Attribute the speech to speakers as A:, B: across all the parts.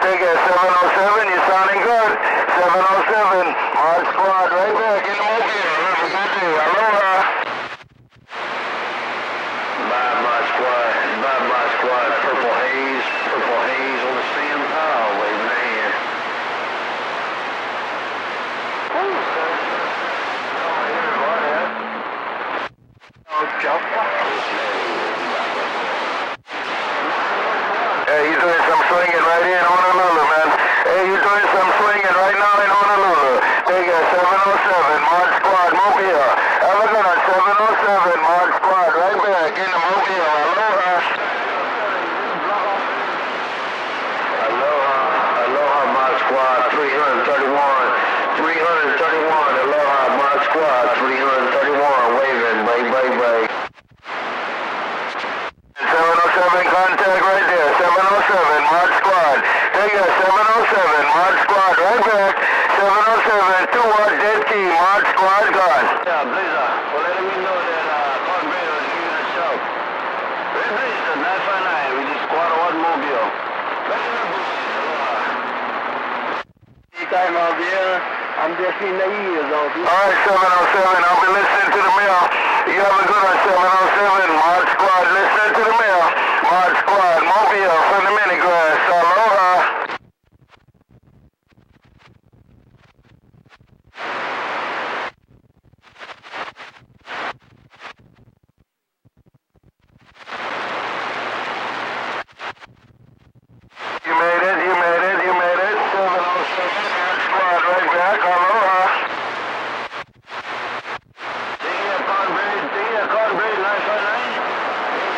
A: Take it, 707, you're sounding good. 707, Mod Squad, right back in the mobile. Have a good day. Aloha.
B: Bye, Mod Squad. Bye, Mod Squad. Purple haze on the sand pile, waving a hand.
A: Hey, you doing some swinging right here in Honolulu, man. Hey, you doing some swinging right now in Honolulu. Take it, 707, Mod Squad, Mobile. Have a good one, 707, Mod Squad, right back in the Mobile. Aloha.
B: Aloha, Mod Squad 331. 331, Aloha, Mod Squad 331, waving, bay.
A: 707, contact right there, 707, Mod Squad. Take it, 707, Mod Squad, right back. 707, 2 watt dead key, Mod Squad gone.
B: Yeah, Blizzard, well, let me know that Cornbread was giving us shout. Red Blizzard, 959, we just squad one mobile. Time out there, I'm just in the ears out here.
A: Alright, 707, I'll be listening to the mail. You have a good one, 707, Mod Squad, listening to the mail. Mod Squad, Mobile from the Mini-Grass. Aloha. You made it. 707, Mod Squad, right back. Aloha.
B: Cornbread 959.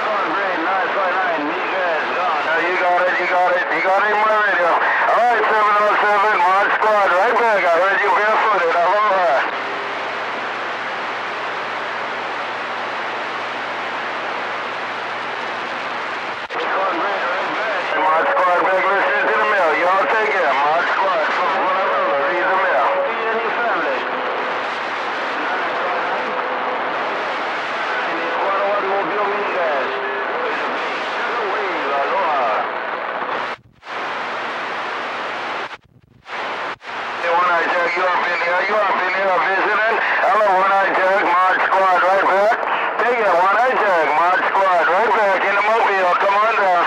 B: Cornbread 959. Miguel's gone.
A: You got it. You got it in my radio. Alright, 707, Mod Squad, right back. I heard you barefooted. Aloha.
B: Cornbread right back.
A: Mod Squad back listening to the mail. Y'all take care. Mod Squad from Honolulu. Read the mail.
B: You and your family. Squad one mobile Miguel's. Aloha.
A: Hey, One-Eye Jack, you up in here visiting? Hello, One-Eye Jack, Mod Squad, right back. Take it, One-Eye Jack, Mod Squad, right back in the mobile. Come on down.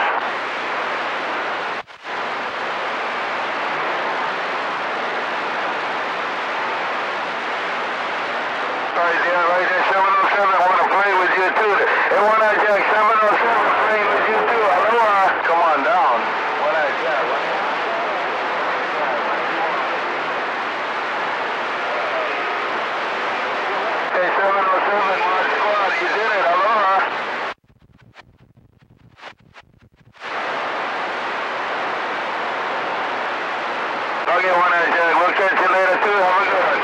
A: Right there, 707, I want to play with you too. Hey, One-Eye Jack, 707, playing with you too. Aloha.
B: Come on down. One-Eye Jack.
A: Hey, 707, Mod Squad, you did it. Aloha. Okay, One-Eye Jack, we'll catch you later too. Have a good one.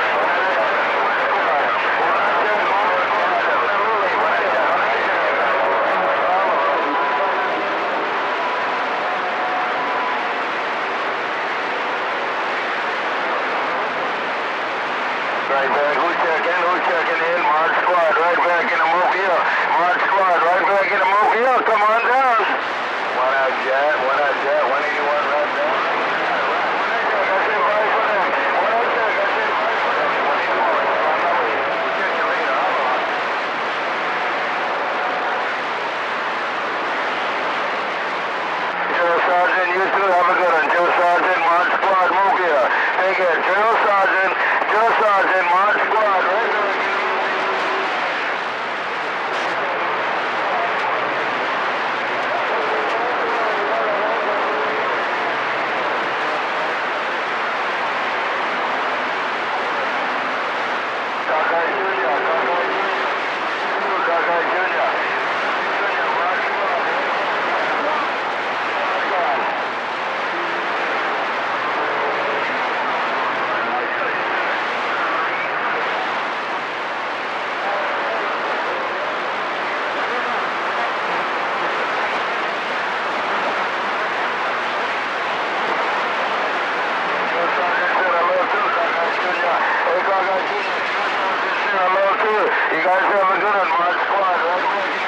A: Right back, who's checking in? Mod Squad, right back in the mobile. Mod Squad, right back in the mobile. Come on down.
B: One-Eye Jack, 181 right down.
A: Drill Sergeant, you too, have a good one. Drill Sergeant, Mod Squad, mobile. Take it, Drill Sergeant, Mod Squad, right back. You guys have a good one, Mod Squad, right?